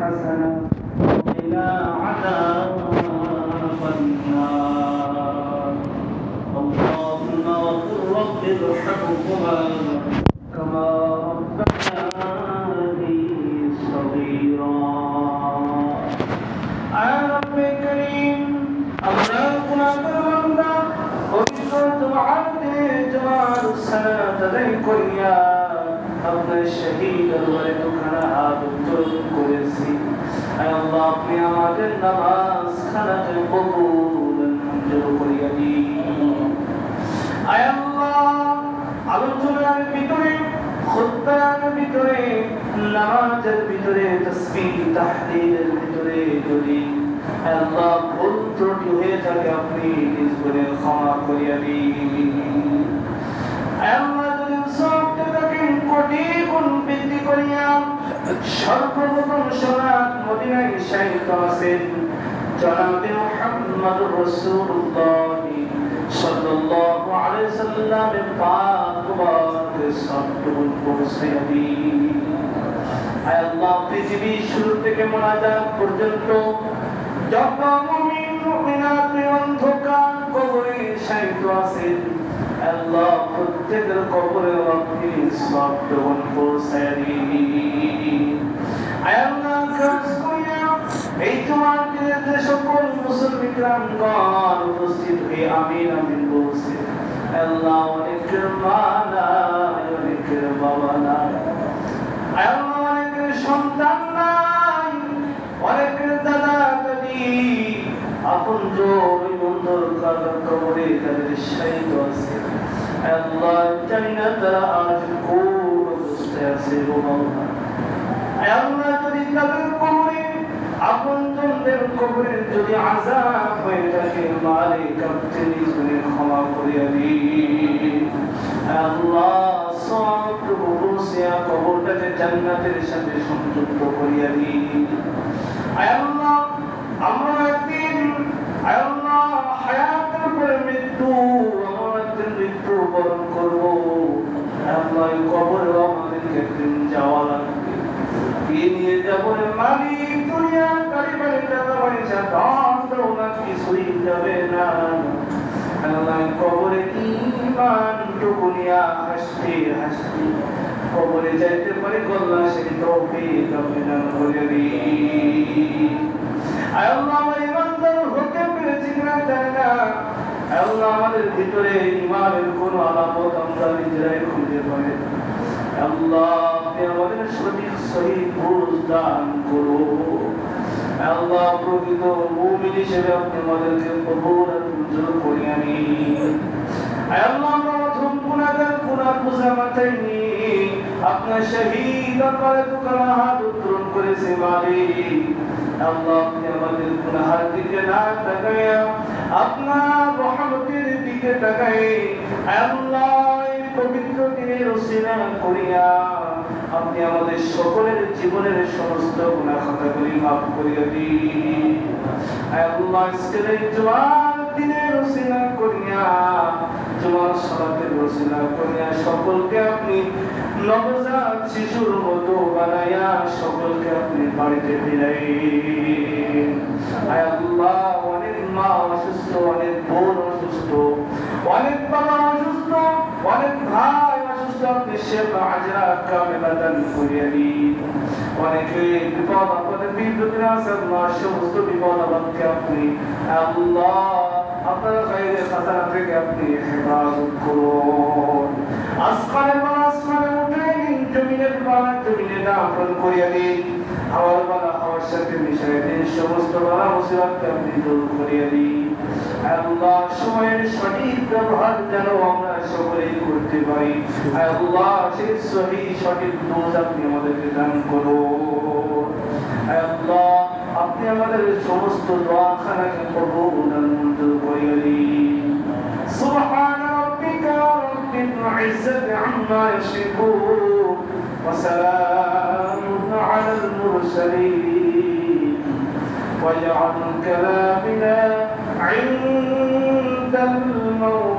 حسنة وقنا عذاب النار اللهم وقل رب ارحمهما كما ربياني صغيرا يا رب كريم আমরা গুনাহগার বান্দা পবিত্র তোমার জমার সালাত আদায় করিয়া আপনার শহীদ দরবারে দুখানা হাত উত্তোলন করেছি আয় আল্লাহ আপনি আমাদের নামাজ খানাকে কবুল মঞ্জুর করিয়া দিন আয় আল্লাহ আলোচনার ভিতরে খুতবার ভিতরে নামাজের ভিতরে তাসবিহ তাহলিলের ভিতরে যদি আল্লাহ ভুল ত্রুটি হয়ে থাকে আপনি নিজ করে ক্ষমা করিয়া দিন আল্লাহ যদি সবটা তাকে কোটি গুণ বৃদ্ধি করিয়া সর্বপ্রথম সোনাত মদিনায় শাহিদ আছেন জনাবে মুহাম্মদুর রাসূলুল্লাহ সাল্লাল্লাহু আলাইহি সাল্লামের পাক মুবারকে সবটুকুন পৌঁছাইয়া দিন আল্লাহ পৃথিবী শুরু থেকে মুনাজাত পর্যন্ত যত মুমিন মুমিনাত অন্ধকার কবরে শায়িত আছেন আল্লাহ প্রত্যেকের কবরে আপনি সবটুকুন পৌঁছাইয়া দিন আল্লাহ খাস করিয়া এই তোমার দিনের যে সকল মুসলমান গ্রামগণ উপস্থিত হয়ে আমিন আমিন বলছে আল্লাহ অনেকের মা নাই অনেকের বাবা নাই আল্লাহ অনেকের সন্তান নাই অনেকের দাদা দাদি আপন জমি বন্ধুর কবরে তাদের শায়িত আছে আল্লাহ জানি না তারা আজ কোন অবস্থায় আছে আল্লাহ যদি তাদের কবরে আপনজনদের কবরে যদি আযাব হয়ে থাকে মালিক আপনি নিজে ক্ষমা করিয়া দিন আল্লাহ সবটুকু বসিয়া কবরটাকে জান্নাতের সাথে সংযুক্ত করিয়া দিন আল্লাহ আমরা একদিন আল্লাহ হায়াতের পরে মৃত্যু আমাদের মৃত্যু বরণ করব আল্লাহ কবরে আমাদেরকে একদিন যাওয়া লাগবে কি নিয়ে যাবো মালিক দুনিয়া কারিবারে টাকা পয়সা ধন দৌলত কিছুই যাবে না আল্লাহ কবরে ঈমান টুকুনিয়া হাসতে হাসতে কবরে যাইতে পারে আল্লাহ সেই তৌফিক আপনি দান করে দিন আল্লাহ আমার ইমানদার হতে পেরেছি কিনা জানি না আল্লাহ আমাদের ভিতরে ঈমানের কোন আলামত আমরা নিজেরাই খুঁজে পাই আল্লাহ আপনি আমাদের সঠিক সহি বুঝ দান করুন আল্লাহ প্রকৃত মুমিন হিসেবে আপনি আমাদেরকে কবুল আর মঞ্জুর করিয়া নিন আল্লাহ আমরা প্রথম গুনাহগার গুনাহ বুঝা মাথায় নিয়ে আপনার শহীদ দরবারে দুখানা হাত উত্তোলন করেছে মালিক আল্লাহ আপনি আমাদের গুনাহের দিকে না তাকাইয়া আপনার রহমতের দিকে তাকাই আল্লাহ পবিত্র দিনের ওসিলা করিয়া আপনি আমাদের সকলের জীবনের সমস্ত গুনাহ খাতাগুলি মাফ করিয়া দিন আল্লাহ আজকের জুমার দিনের ওসিলা করিয়া জুমার সালাতের ওসিলা করিয়া সকলকে আপনি নবজাত শিশুর মতো বানাইয়া সকলকে আপনি বাড়িতে ফিরাইন আল্লাহ অনেক মা অসুস্থ অনেক বোন অসুস্থ অনেক বাবা অসুস্থ অনেক ভাই অসুস্থ আপনি সেবা আজরা কামিলাতান করিয়া দিন অনেকে বিপদ আপদে বিপদে আছে আল্লাহ সমস্ত বিপদ আপদকে আপনি আল্লাহ আপনার খায়রে খাজানা থেকে আপনি হেফাজত করুন আসমানে বালা আসমানে উঠাই জমিনের বালা জমিনে দাফন করিয়া দিন হাওয়ার বালা হাওয়ার সাথে মিশাইয়া দিন সমস্ত বালা মুসিবতকে আপনি দূর করিয়া দিন আল্লাহ সময়ের সঠিক ব্যবহার যেন আমরা সকলেই করতে পারি আল্লাহ সেই সঠিক বুঝ আপনি আমাদেরকে দান করুন আল্লাহ আপনি আমাদের সমস্ত দোয়া খানাকে কবুল আর মঞ্জুর করিয়া দিন সুবহান রাব্বিকা রাব্বিল ইজ্জাতি আম্মা ইয়াসিফুন ওয়া সালামুন আলাল মুরসালিন ওয়াজআল কালামিনা عند الموت